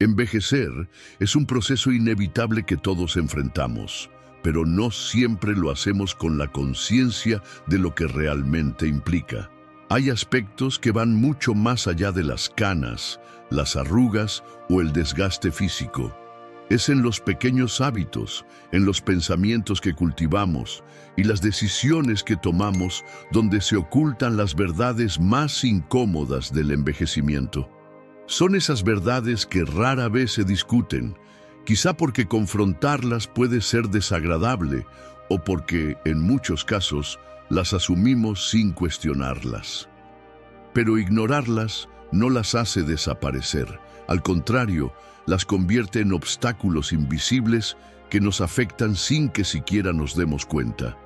Envejecer es un proceso inevitable que todos enfrentamos, pero no siempre lo hacemos con la conciencia de lo que realmente implica. Hay aspectos que van mucho más allá de las canas, las arrugas o el desgaste físico. Es en los pequeños hábitos, en los pensamientos que cultivamos y las decisiones que tomamos donde se ocultan las verdades más incómodas del envejecimiento. Son esas verdades que rara vez se discuten, quizá porque confrontarlas puede ser desagradable o porque, en muchos casos, las asumimos sin cuestionarlas. Pero ignorarlas no las hace desaparecer. Al contrario, las convierte en obstáculos invisibles que nos afectan sin que siquiera nos demos cuenta.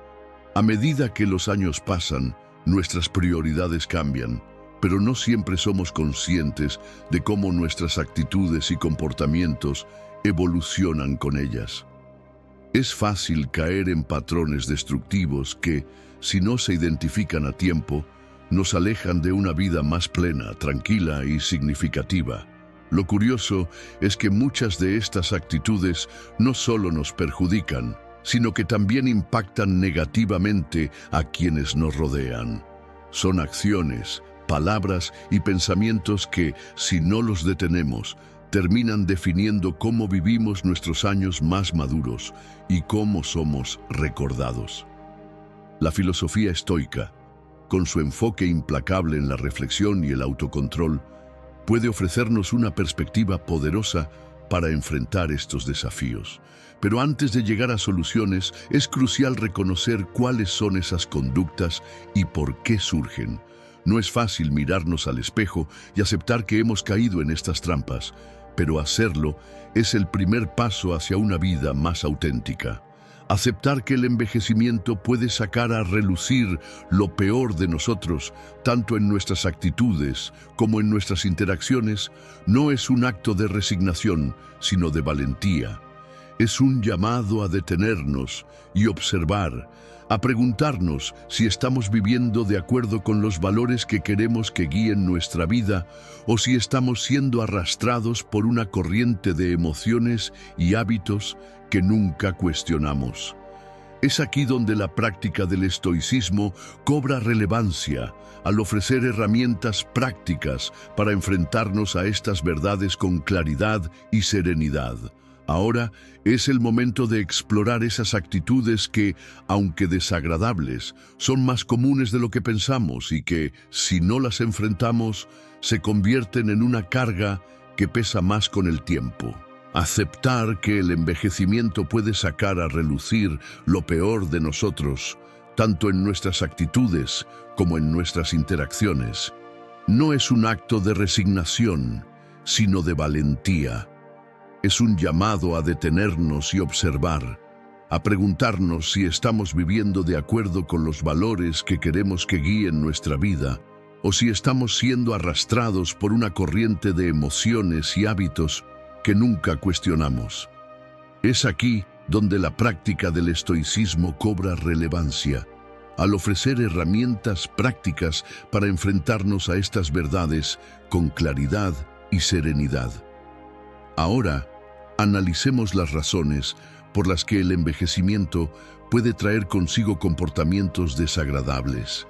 A medida que los años pasan, nuestras prioridades cambian, pero no siempre somos conscientes de cómo nuestras actitudes y comportamientos evolucionan con ellas. Es fácil caer en patrones destructivos que, si no se identifican a tiempo, nos alejan de una vida más plena, tranquila y significativa. Lo curioso es que muchas de estas actitudes no solo nos perjudican, sino que también impactan negativamente a quienes nos rodean. Son acciones, palabras y pensamientos que, si no los detenemos, terminan definiendo cómo vivimos nuestros años más maduros y cómo somos recordados. La filosofía estoica, con su enfoque implacable en la reflexión y el autocontrol, puede ofrecernos una perspectiva poderosa para enfrentar estos desafíos. Pero antes de llegar a soluciones, es crucial reconocer cuáles son esas conductas y por qué surgen. No es fácil mirarnos al espejo y aceptar que hemos caído en estas trampas, pero hacerlo es el primer paso hacia una vida más auténtica. Aceptar que el envejecimiento puede sacar a relucir lo peor de nosotros, tanto en nuestras actitudes como en nuestras interacciones, no es un acto de resignación, sino de valentía. Es un llamado a detenernos y observar, a preguntarnos si estamos viviendo de acuerdo con los valores que queremos que guíen nuestra vida o si estamos siendo arrastrados por una corriente de emociones y hábitos que nunca cuestionamos. Es aquí donde la práctica del estoicismo cobra relevancia, al ofrecer herramientas prácticas para enfrentarnos a estas verdades con claridad y serenidad. Ahora es el momento de explorar esas actitudes que, aunque desagradables, son más comunes de lo que pensamos y que, si no las enfrentamos, se convierten en una carga que pesa más con el tiempo. Aceptar que el envejecimiento puede sacar a relucir lo peor de nosotros, tanto en nuestras actitudes como en nuestras interacciones, no es un acto de resignación, sino de valentía. Es un llamado a detenernos y observar, a preguntarnos si estamos viviendo de acuerdo con los valores que queremos que guíen nuestra vida, o si estamos siendo arrastrados por una corriente de emociones y hábitos que nunca cuestionamos. Es aquí donde la práctica del estoicismo cobra relevancia, al ofrecer herramientas prácticas para enfrentarnos a estas verdades con claridad y serenidad. Ahora, analicemos las razones por las que el envejecimiento puede traer consigo comportamientos desagradables.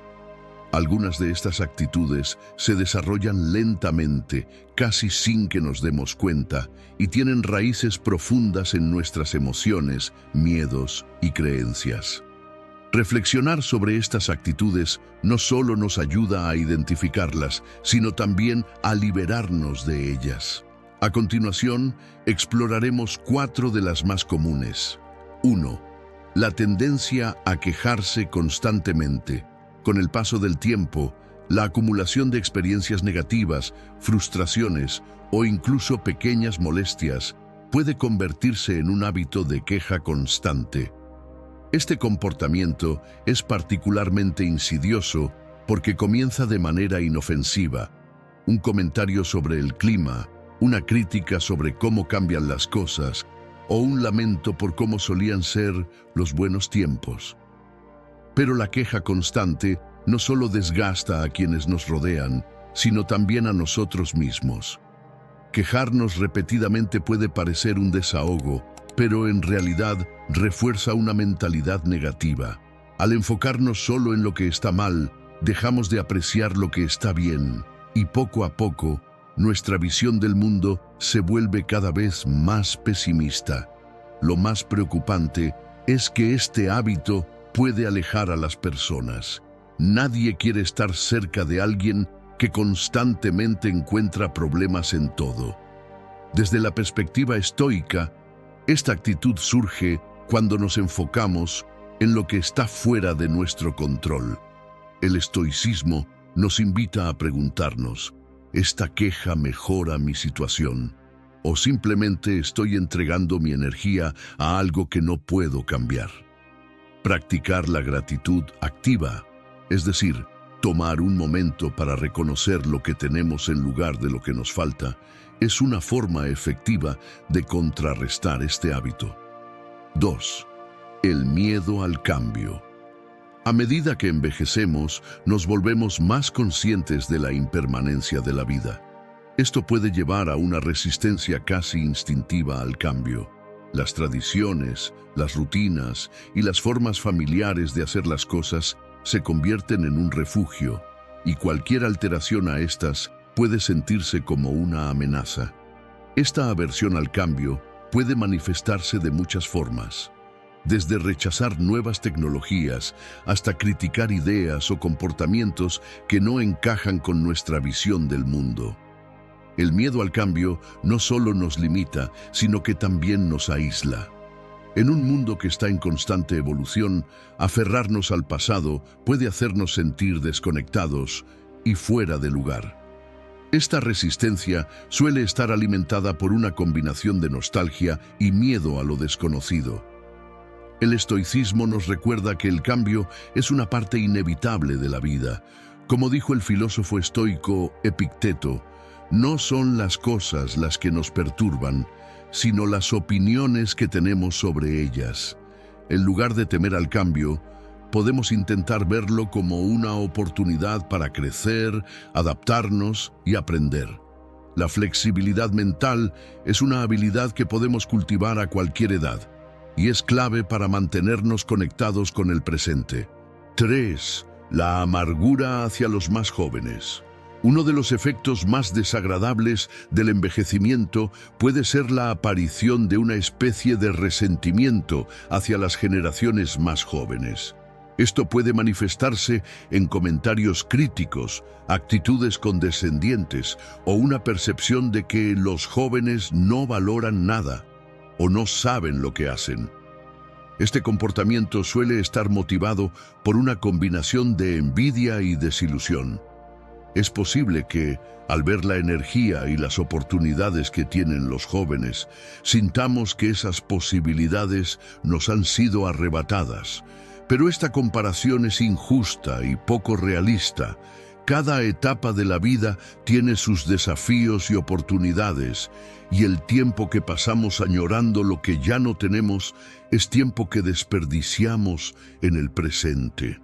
Algunas de estas actitudes se desarrollan lentamente, casi sin que nos demos cuenta, y tienen raíces profundas en nuestras emociones, miedos y creencias. Reflexionar sobre estas actitudes no solo nos ayuda a identificarlas, sino también a liberarnos de ellas. A continuación, exploraremos 4 de las más comunes. 1. La tendencia a quejarse constantemente. Con el paso del tiempo, la acumulación de experiencias negativas, frustraciones o incluso pequeñas molestias puede convertirse en un hábito de queja constante. Este comportamiento es particularmente insidioso porque comienza de manera inofensiva. Un comentario sobre el clima, una crítica sobre cómo cambian las cosas o un lamento por cómo solían ser los buenos tiempos. Pero la queja constante no solo desgasta a quienes nos rodean, sino también a nosotros mismos. Quejarnos repetidamente puede parecer un desahogo, pero en realidad refuerza una mentalidad negativa. Al enfocarnos solo en lo que está mal, dejamos de apreciar lo que está bien, y poco a poco, nuestra visión del mundo se vuelve cada vez más pesimista. Lo más preocupante es que este hábito puede alejar a las personas. Nadie quiere estar cerca de alguien que constantemente encuentra problemas en todo. Desde la perspectiva estoica, esta actitud surge cuando nos enfocamos en lo que está fuera de nuestro control. El estoicismo nos invita a preguntarnos, ¿esta queja mejora mi situación? ¿O simplemente estoy entregando mi energía a algo que no puedo cambiar? Practicar la gratitud activa, es decir, tomar un momento para reconocer lo que tenemos en lugar de lo que nos falta, es una forma efectiva de contrarrestar este hábito. 2. El miedo al cambio. A medida que envejecemos, nos volvemos más conscientes de la impermanencia de la vida. Esto puede llevar a una resistencia casi instintiva al cambio. Las tradiciones, las rutinas y las formas familiares de hacer las cosas se convierten en un refugio, y cualquier alteración a estas puede sentirse como una amenaza. Esta aversión al cambio puede manifestarse de muchas formas, desde rechazar nuevas tecnologías hasta criticar ideas o comportamientos que no encajan con nuestra visión del mundo. El miedo al cambio no solo nos limita, sino que también nos aísla. En un mundo que está en constante evolución, aferrarnos al pasado puede hacernos sentir desconectados y fuera de lugar. Esta resistencia suele estar alimentada por una combinación de nostalgia y miedo a lo desconocido. El estoicismo nos recuerda que el cambio es una parte inevitable de la vida. Como dijo el filósofo estoico Epicteto, no son las cosas las que nos perturban, sino las opiniones que tenemos sobre ellas. En lugar de temer al cambio, podemos intentar verlo como una oportunidad para crecer, adaptarnos y aprender. La flexibilidad mental es una habilidad que podemos cultivar a cualquier edad y es clave para mantenernos conectados con el presente. 3. La amargura hacia los más jóvenes. Uno de los efectos más desagradables del envejecimiento puede ser la aparición de una especie de resentimiento hacia las generaciones más jóvenes. Esto puede manifestarse en comentarios críticos, actitudes condescendientes o una percepción de que los jóvenes no valoran nada o no saben lo que hacen. Este comportamiento suele estar motivado por una combinación de envidia y desilusión. Es posible que, al ver la energía y las oportunidades que tienen los jóvenes, sintamos que esas posibilidades nos han sido arrebatadas. Pero esta comparación es injusta y poco realista. Cada etapa de la vida tiene sus desafíos y oportunidades, y el tiempo que pasamos añorando lo que ya no tenemos es tiempo que desperdiciamos en el presente.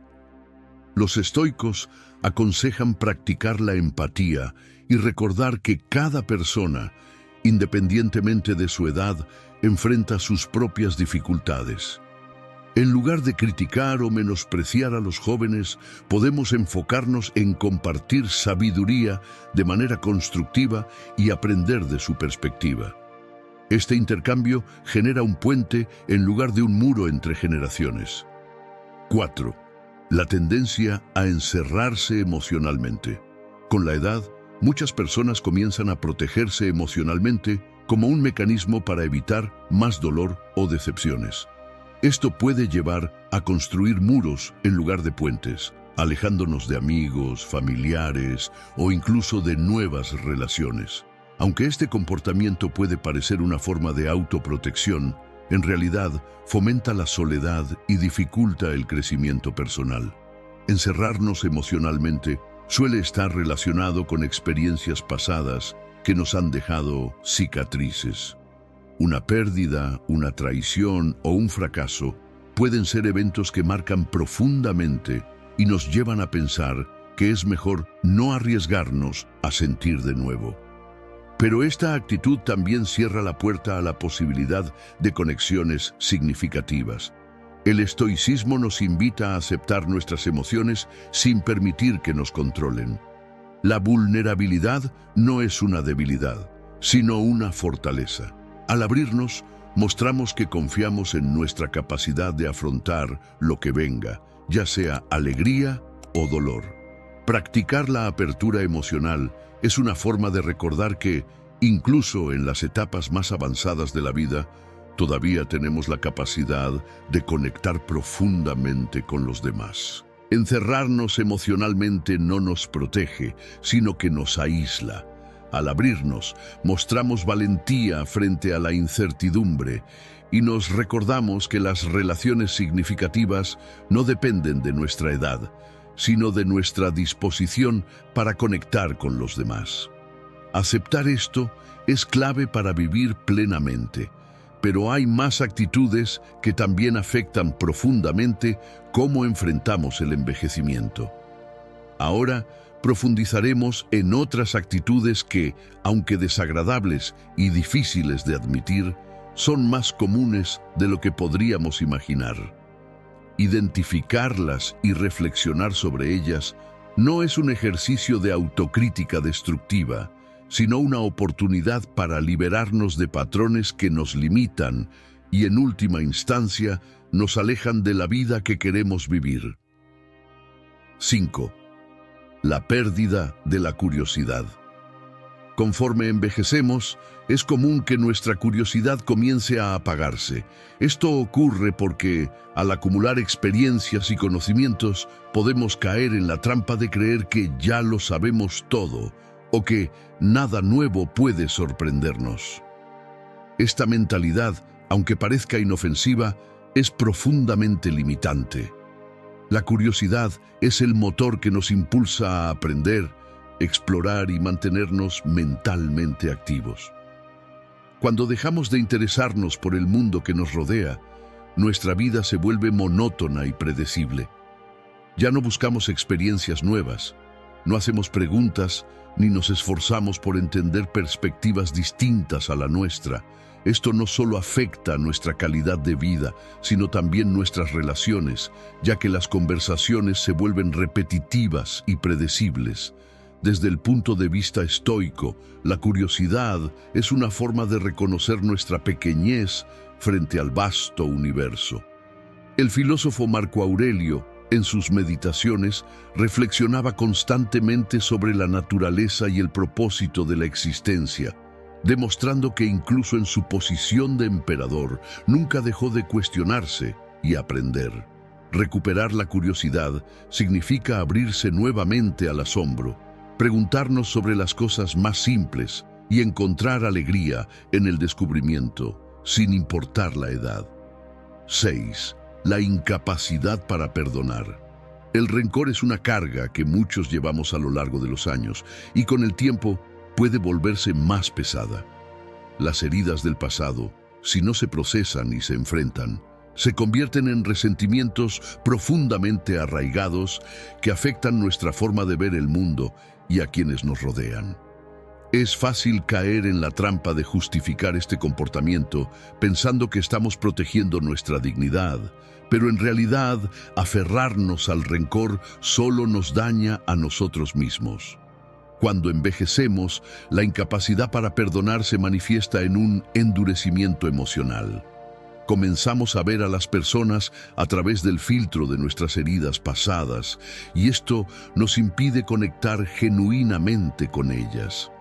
Los estoicos aconsejan practicar la empatía y recordar que cada persona, independientemente de su edad, enfrenta sus propias dificultades. En lugar de criticar o menospreciar a los jóvenes, podemos enfocarnos en compartir sabiduría de manera constructiva y aprender de su perspectiva. Este intercambio genera un puente en lugar de un muro entre generaciones. 4. La tendencia a encerrarse emocionalmente. Con la edad, muchas personas comienzan a protegerse emocionalmente como un mecanismo para evitar más dolor o decepciones. Esto puede llevar a construir muros en lugar de puentes, alejándonos de amigos, familiares o incluso de nuevas relaciones. Aunque este comportamiento puede parecer una forma de autoprotección, en realidad fomenta la soledad y dificulta el crecimiento personal. Encerrarnos emocionalmente suele estar relacionado con experiencias pasadas que nos han dejado cicatrices. Una pérdida, una traición o un fracaso pueden ser eventos que marcan profundamente y nos llevan a pensar que es mejor no arriesgarnos a sentir de nuevo. Pero esta actitud también cierra la puerta a la posibilidad de conexiones significativas. El estoicismo nos invita a aceptar nuestras emociones sin permitir que nos controlen. La vulnerabilidad no es una debilidad, sino una fortaleza. Al abrirnos, mostramos que confiamos en nuestra capacidad de afrontar lo que venga, ya sea alegría o dolor. Practicar la apertura emocional es una forma de recordar que, incluso en las etapas más avanzadas de la vida, todavía tenemos la capacidad de conectar profundamente con los demás. Encerrarnos emocionalmente no nos protege, sino que nos aísla. Al abrirnos, mostramos valentía frente a la incertidumbre y nos recordamos que las relaciones significativas no dependen de nuestra edad, sino de nuestra disposición para conectar con los demás. Aceptar esto es clave para vivir plenamente, pero hay más actitudes que también afectan profundamente cómo enfrentamos el envejecimiento. Ahora profundizaremos en otras actitudes que, aunque desagradables y difíciles de admitir, son más comunes de lo que podríamos imaginar. Identificarlas y reflexionar sobre ellas no es un ejercicio de autocrítica destructiva, sino una oportunidad para liberarnos de patrones que nos limitan y, en última instancia, nos alejan de la vida que queremos vivir. 5. La pérdida de la curiosidad. Conforme envejecemos, es común que nuestra curiosidad comience a apagarse. Esto ocurre porque, al acumular experiencias y conocimientos, podemos caer en la trampa de creer que ya lo sabemos todo o que nada nuevo puede sorprendernos. Esta mentalidad, aunque parezca inofensiva, es profundamente limitante. La curiosidad es el motor que nos impulsa a aprender, explorar y mantenernos mentalmente activos. Cuando dejamos de interesarnos por el mundo que nos rodea, nuestra vida se vuelve monótona y predecible. Ya no buscamos experiencias nuevas, no hacemos preguntas ni nos esforzamos por entender perspectivas distintas a la nuestra. Esto no solo afecta nuestra calidad de vida, sino también nuestras relaciones, ya que las conversaciones se vuelven repetitivas y predecibles. Desde el punto de vista estoico, la curiosidad es una forma de reconocer nuestra pequeñez frente al vasto universo. El filósofo Marco Aurelio, en sus meditaciones, reflexionaba constantemente sobre la naturaleza y el propósito de la existencia, demostrando que incluso en su posición de emperador nunca dejó de cuestionarse y aprender. Recuperar la curiosidad significa abrirse nuevamente al asombro, preguntarnos sobre las cosas más simples y encontrar alegría en el descubrimiento, sin importar la edad. 6. La incapacidad para perdonar. El rencor es una carga que muchos llevamos a lo largo de los años y con el tiempo puede volverse más pesada. Las heridas del pasado, si no se procesan y se enfrentan, se convierten en resentimientos profundamente arraigados que afectan nuestra forma de ver el mundo y a quienes nos rodean. Es fácil caer en la trampa de justificar este comportamiento pensando que estamos protegiendo nuestra dignidad, pero en realidad aferrarnos al rencor solo nos daña a nosotros mismos. Cuando envejecemos, la incapacidad para perdonar se manifiesta en un endurecimiento emocional. Comenzamos a ver a las personas a través del filtro de nuestras heridas pasadas, y esto nos impide conectar genuinamente con ellas.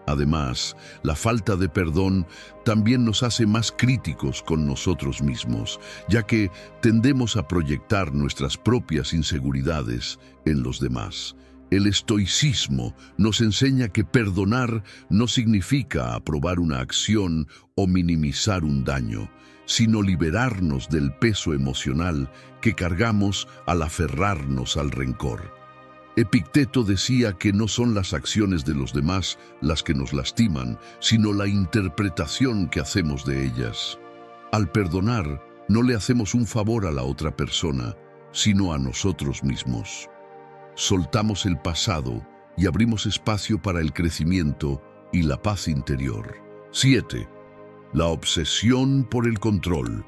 Además, la falta de perdón también nos hace más críticos con nosotros mismos, ya que tendemos a proyectar nuestras propias inseguridades en los demás. El estoicismo nos enseña que perdonar no significa aprobar una acción o minimizar un daño, sino liberarnos del peso emocional que cargamos al aferrarnos al rencor. Epicteto decía que no son las acciones de los demás las que nos lastiman, sino la interpretación que hacemos de ellas. Al perdonar, no le hacemos un favor a la otra persona, sino a nosotros mismos. Soltamos el pasado y abrimos espacio para el crecimiento y la paz interior. 7. La obsesión por el control.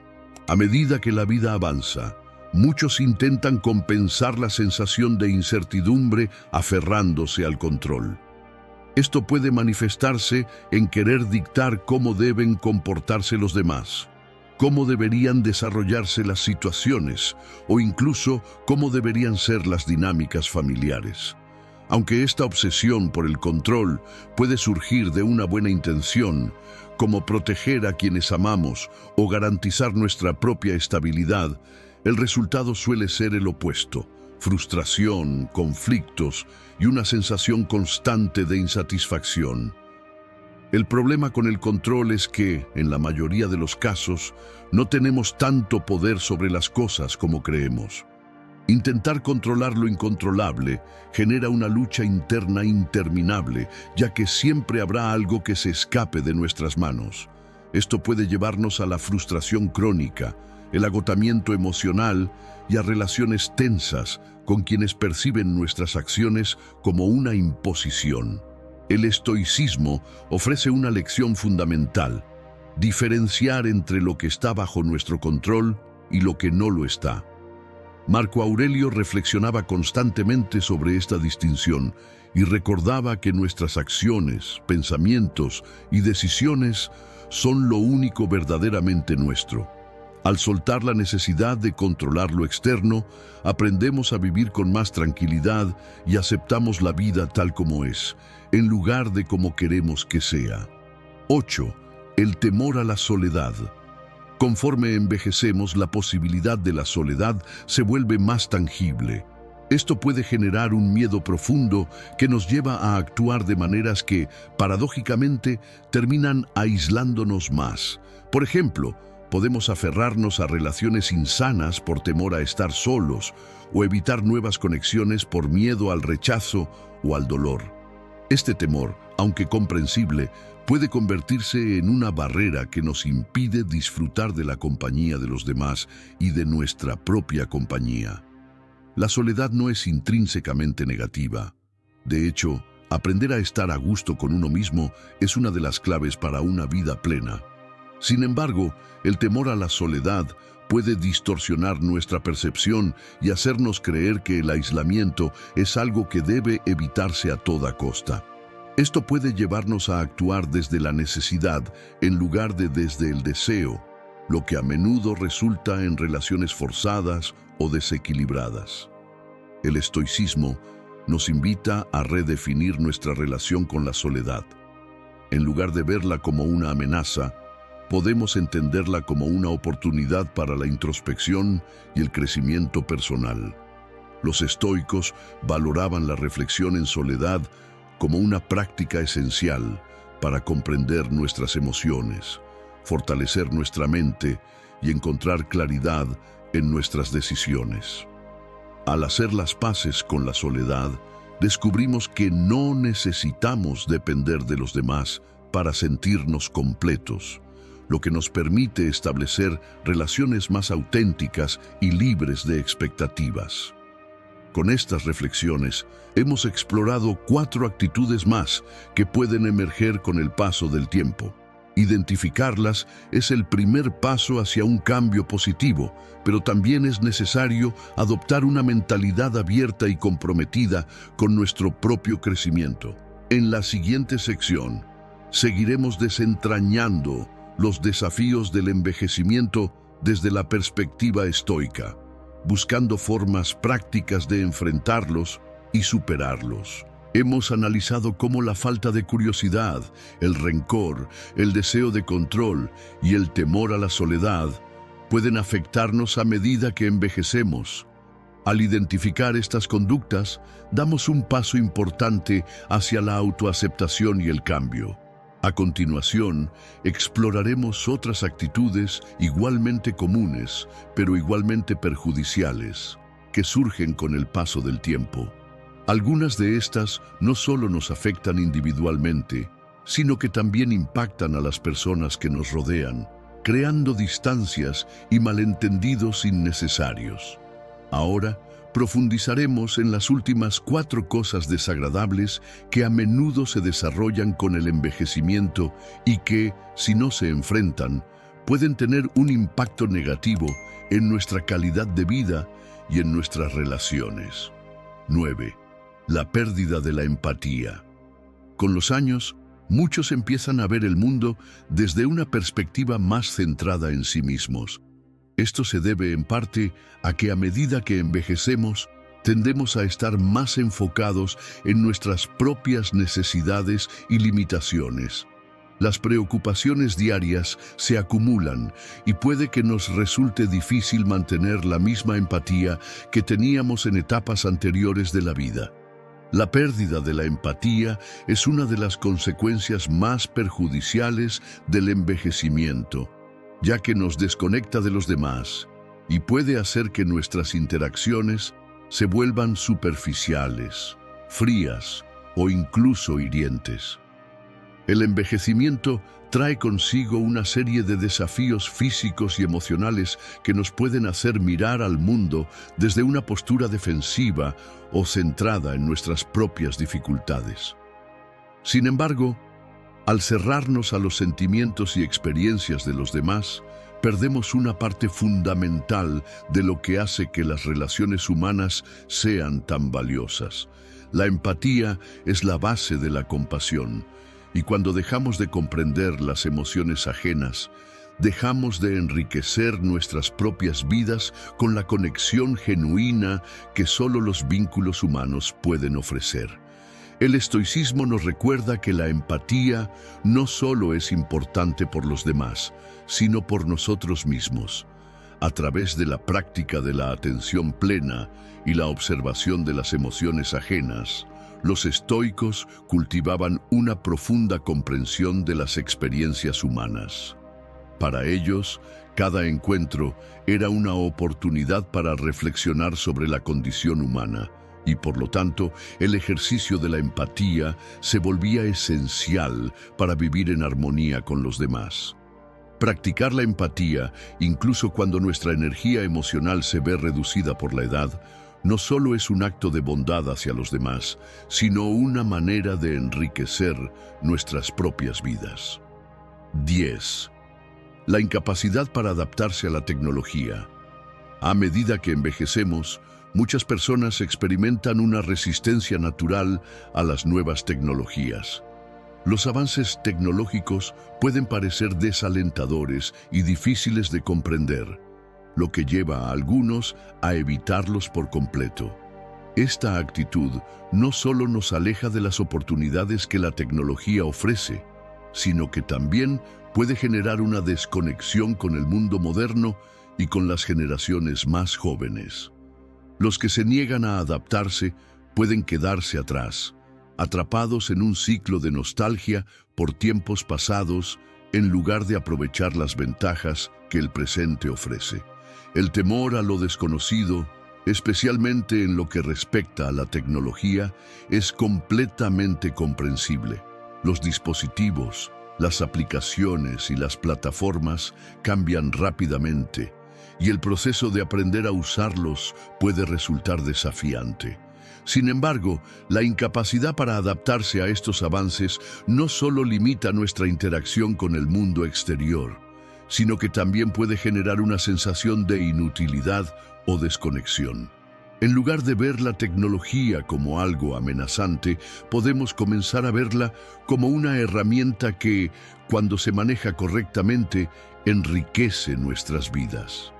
A medida que la vida avanza, muchos intentan compensar la sensación de incertidumbre aferrándose al control. Esto puede manifestarse en querer dictar cómo deben comportarse los demás, cómo deberían desarrollarse las situaciones o incluso cómo deberían ser las dinámicas familiares. Aunque esta obsesión por el control puede surgir de una buena intención, como proteger a quienes amamos o garantizar nuestra propia estabilidad, el resultado suele ser el opuesto: frustración, conflictos y una sensación constante de insatisfacción. El problema con el control es que, en la mayoría de los casos, no tenemos tanto poder sobre las cosas como creemos. Intentar controlar lo incontrolable genera una lucha interna interminable, ya que siempre habrá algo que se escape de nuestras manos. Esto puede llevarnos a la frustración crónica, el agotamiento emocional y a relaciones tensas con quienes perciben nuestras acciones como una imposición. El estoicismo ofrece una lección fundamental: diferenciar entre lo que está bajo nuestro control y lo que no lo está. Marco Aurelio reflexionaba constantemente sobre esta distinción y recordaba que nuestras acciones, pensamientos y decisiones son lo único verdaderamente nuestro. Al soltar la necesidad de controlar lo externo, aprendemos a vivir con más tranquilidad y aceptamos la vida tal como es, en lugar de como queremos que sea. 8. El temor a la soledad. Conforme envejecemos, la posibilidad de la soledad se vuelve más tangible. Esto puede generar un miedo profundo que nos lleva a actuar de maneras que, paradójicamente, terminan aislándonos más. Por ejemplo, podemos aferrarnos a relaciones insanas por temor a estar solos o evitar nuevas conexiones por miedo al rechazo o al dolor. Este temor, aunque comprensible, puede convertirse en una barrera que nos impide disfrutar de la compañía de los demás y de nuestra propia compañía. La soledad no es intrínsecamente negativa. De hecho, aprender a estar a gusto con uno mismo es una de las claves para una vida plena. Sin embargo, el temor a la soledad puede distorsionar nuestra percepción y hacernos creer que el aislamiento es algo que debe evitarse a toda costa. Esto puede llevarnos a actuar desde la necesidad en lugar de desde el deseo, lo que a menudo resulta en relaciones forzadas o desequilibradas. El estoicismo nos invita a redefinir nuestra relación con la soledad. En lugar de verla como una amenaza, podemos entenderla como una oportunidad para la introspección y el crecimiento personal. Los estoicos valoraban la reflexión en soledad como una práctica esencial para comprender nuestras emociones, fortalecer nuestra mente y encontrar claridad en nuestras decisiones. Al hacer las paces con la soledad, descubrimos que no necesitamos depender de los demás para sentirnos completos, lo que nos permite establecer relaciones más auténticas y libres de expectativas. Con estas reflexiones, hemos explorado 4 actitudes más que pueden emerger con el paso del tiempo. Identificarlas es el primer paso hacia un cambio positivo, pero también es necesario adoptar una mentalidad abierta y comprometida con nuestro propio crecimiento. En la siguiente sección, seguiremos desentrañando los desafíos del envejecimiento desde la perspectiva estoica, buscando formas prácticas de enfrentarlos y superarlos. Hemos analizado cómo la falta de curiosidad, el rencor, el deseo de control y el temor a la soledad pueden afectarnos a medida que envejecemos. Al identificar estas conductas, damos un paso importante hacia la autoaceptación y el cambio. A continuación, exploraremos otras actitudes igualmente comunes, pero igualmente perjudiciales, que surgen con el paso del tiempo. Algunas de estas no solo nos afectan individualmente, sino que también impactan a las personas que nos rodean, creando distancias y malentendidos innecesarios. Ahora profundizaremos en las últimas 4 cosas desagradables que a menudo se desarrollan con el envejecimiento y que, si no se enfrentan, pueden tener un impacto negativo en nuestra calidad de vida y en nuestras relaciones. 9. La pérdida de la empatía. Con los años, muchos empiezan a ver el mundo desde una perspectiva más centrada en sí mismos. Esto se debe en parte a que a medida que envejecemos, tendemos a estar más enfocados en nuestras propias necesidades y limitaciones. Las preocupaciones diarias se acumulan y puede que nos resulte difícil mantener la misma empatía que teníamos en etapas anteriores de la vida. La pérdida de la empatía es una de las consecuencias más perjudiciales del envejecimiento, ya que nos desconecta de los demás y puede hacer que nuestras interacciones se vuelvan superficiales, frías o incluso hirientes. El envejecimiento trae consigo una serie de desafíos físicos y emocionales que nos pueden hacer mirar al mundo desde una postura defensiva o centrada en nuestras propias dificultades. Sin embargo, al cerrarnos a los sentimientos y experiencias de los demás, perdemos una parte fundamental de lo que hace que las relaciones humanas sean tan valiosas. La empatía es la base de la compasión, y cuando dejamos de comprender las emociones ajenas, dejamos de enriquecer nuestras propias vidas con la conexión genuina que solo los vínculos humanos pueden ofrecer. El estoicismo nos recuerda que la empatía no solo es importante por los demás, sino por nosotros mismos. A través de la práctica de la atención plena y la observación de las emociones ajenas, los estoicos cultivaban una profunda comprensión de las experiencias humanas. Para ellos, cada encuentro era una oportunidad para reflexionar sobre la condición humana, y por lo tanto, el ejercicio de la empatía se volvía esencial para vivir en armonía con los demás. Practicar la empatía, incluso cuando nuestra energía emocional se ve reducida por la edad, no solo es un acto de bondad hacia los demás, sino una manera de enriquecer nuestras propias vidas. 10. La incapacidad para adaptarse a la tecnología. A medida que envejecemos, muchas personas experimentan una resistencia natural a las nuevas tecnologías. Los avances tecnológicos pueden parecer desalentadores y difíciles de comprender, lo que lleva a algunos a evitarlos por completo. Esta actitud no solo nos aleja de las oportunidades que la tecnología ofrece, sino que también puede generar una desconexión con el mundo moderno y con las generaciones más jóvenes. Los que se niegan a adaptarse pueden quedarse atrás, atrapados en un ciclo de nostalgia por tiempos pasados en lugar de aprovechar las ventajas que el presente ofrece. El temor a lo desconocido, especialmente en lo que respecta a la tecnología, es completamente comprensible. Los dispositivos, las aplicaciones y las plataformas cambian rápidamente, y el proceso de aprender a usarlos puede resultar desafiante. Sin embargo, la incapacidad para adaptarse a estos avances no solo limita nuestra interacción con el mundo exterior, sino que también puede generar una sensación de inutilidad o desconexión. En lugar de ver la tecnología como algo amenazante, podemos comenzar a verla como una herramienta que, cuando se maneja correctamente, enriquece nuestras vidas.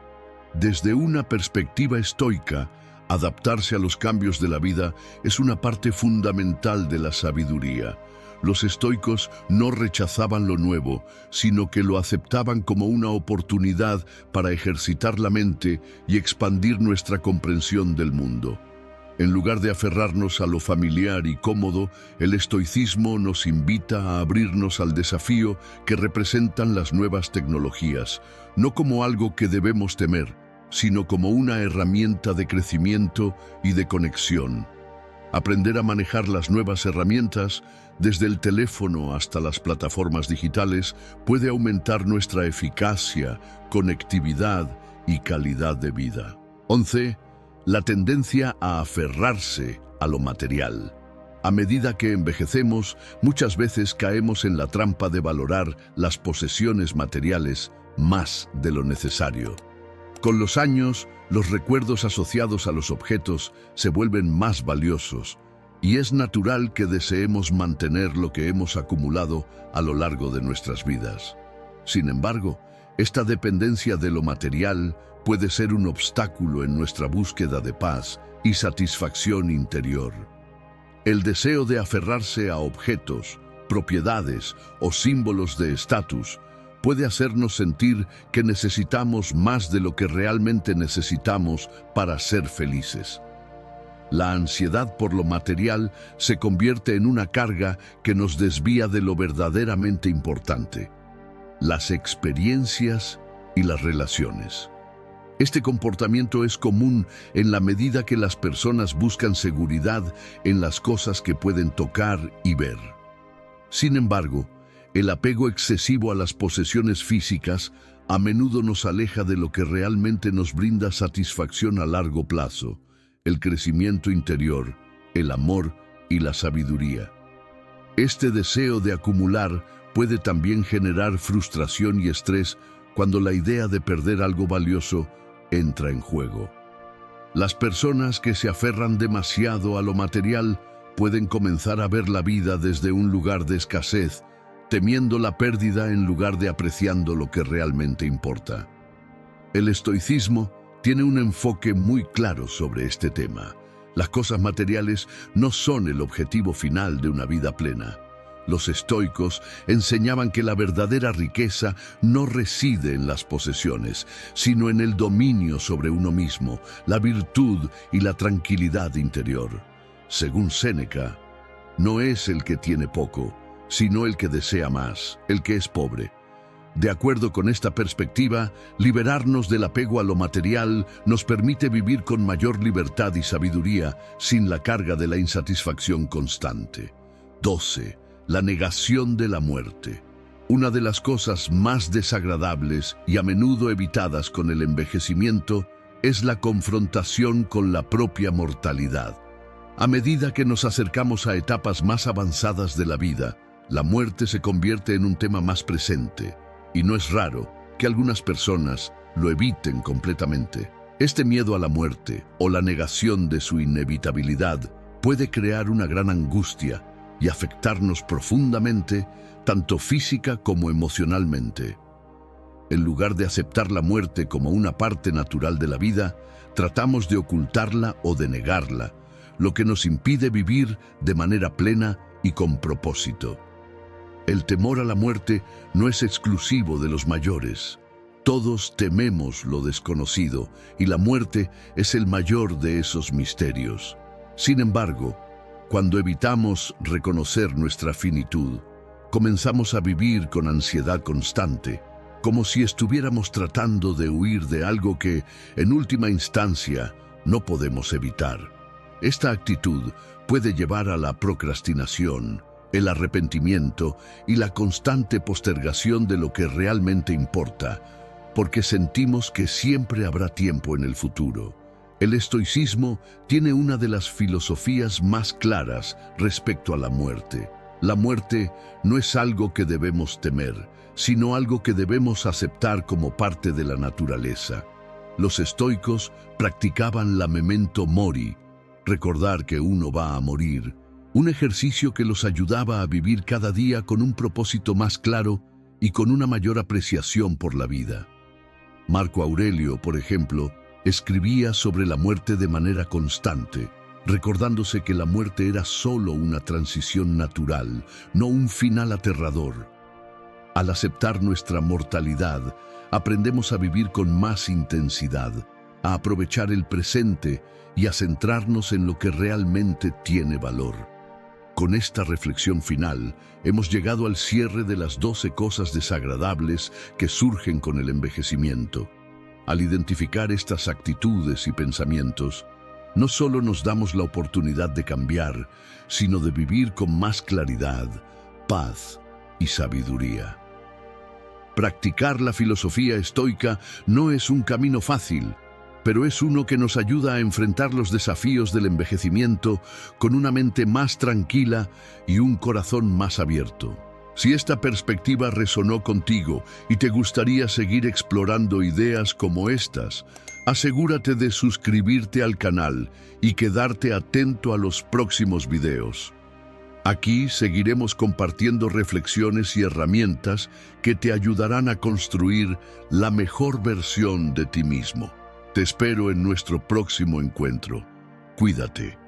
Desde una perspectiva estoica, adaptarse a los cambios de la vida es una parte fundamental de la sabiduría. Los estoicos no rechazaban lo nuevo, sino que lo aceptaban como una oportunidad para ejercitar la mente y expandir nuestra comprensión del mundo. En lugar de aferrarnos a lo familiar y cómodo, el estoicismo nos invita a abrirnos al desafío que representan las nuevas tecnologías, no como algo que debemos temer, sino como una herramienta de crecimiento y de conexión. Aprender a manejar las nuevas herramientas, desde el teléfono hasta las plataformas digitales, puede aumentar nuestra eficacia, conectividad y calidad de vida. 11. la tendencia a aferrarse a lo material. A medida que envejecemos, muchas veces caemos en la trampa de valorar las posesiones materiales más de lo necesario. Con los años, los recuerdos asociados a los objetos se vuelven más valiosos, y es natural que deseemos mantener lo que hemos acumulado a lo largo de nuestras vidas. Sin embargo, esta dependencia de lo material puede ser un obstáculo en nuestra búsqueda de paz y satisfacción interior. El deseo de aferrarse a objetos, propiedades o símbolos de estatus puede hacernos sentir que necesitamos más de lo que realmente necesitamos para ser felices. La ansiedad por lo material se convierte en una carga que nos desvía de lo verdaderamente importante: las experiencias y las relaciones. Este comportamiento es común en la medida que las personas buscan seguridad en las cosas que pueden tocar y ver. Sin embargo, el apego excesivo a las posesiones físicas a menudo nos aleja de lo que realmente nos brinda satisfacción a largo plazo: el crecimiento interior, el amor y la sabiduría. Este deseo de acumular puede también generar frustración y estrés cuando la idea de perder algo valioso entra en juego. Las personas que se aferran demasiado a lo material pueden comenzar a ver la vida desde un lugar de escasez, temiendo la pérdida en lugar de apreciando lo que realmente importa. El estoicismo tiene un enfoque muy claro sobre este tema. Las cosas materiales no son el objetivo final de una vida plena. Los estoicos enseñaban que la verdadera riqueza no reside en las posesiones, sino en el dominio sobre uno mismo, la virtud y la tranquilidad interior. Según Séneca, no es el que tiene poco, sino el que desea más, el que es pobre. De acuerdo con esta perspectiva, liberarnos del apego a lo material nos permite vivir con mayor libertad y sabiduría, sin la carga de la insatisfacción constante. 12. La negación de la muerte. Una de las cosas más desagradables y a menudo evitadas con el envejecimiento es la confrontación con la propia mortalidad. A medida que nos acercamos a etapas más avanzadas de la vida, la muerte se convierte en un tema más presente, y no es raro que algunas personas lo eviten completamente. Este miedo a la muerte o la negación de su inevitabilidad puede crear una gran angustia y afectarnos profundamente, tanto física como emocionalmente. En lugar de aceptar la muerte como una parte natural de la vida, tratamos de ocultarla o de negarla, lo que nos impide vivir de manera plena y con propósito. El temor a la muerte no es exclusivo de los mayores. Todos tememos lo desconocido, y la muerte es el mayor de esos misterios. Sin embargo, cuando evitamos reconocer nuestra finitud, comenzamos a vivir con ansiedad constante, como si estuviéramos tratando de huir de algo que, en última instancia, no podemos evitar. Esta actitud puede llevar a la procrastinación, el arrepentimiento y la constante postergación de lo que realmente importa, porque sentimos que siempre habrá tiempo en el futuro. El estoicismo tiene una de las filosofías más claras respecto a la muerte. La muerte no es algo que debemos temer, sino algo que debemos aceptar como parte de la naturaleza. Los estoicos practicaban la memento mori, recordar que uno va a morir, un ejercicio que los ayudaba a vivir cada día con un propósito más claro y con una mayor apreciación por la vida. Marco Aurelio, por ejemplo, escribía sobre la muerte de manera constante, recordándose que la muerte era solo una transición natural, no un final aterrador. Al aceptar nuestra mortalidad, aprendemos a vivir con más intensidad, a aprovechar el presente y a centrarnos en lo que realmente tiene valor. Con esta reflexión final, hemos llegado al cierre de las 12 cosas desagradables que surgen con el envejecimiento. Al identificar estas actitudes y pensamientos, no solo nos damos la oportunidad de cambiar, sino de vivir con más claridad, paz y sabiduría. Practicar la filosofía estoica no es un camino fácil, pero es uno que nos ayuda a enfrentar los desafíos del envejecimiento con una mente más tranquila y un corazón más abierto. Si esta perspectiva resonó contigo y te gustaría seguir explorando ideas como estas, asegúrate de suscribirte al canal y quedarte atento a los próximos videos. Aquí seguiremos compartiendo reflexiones y herramientas que te ayudarán a construir la mejor versión de ti mismo. Te espero en nuestro próximo encuentro. Cuídate.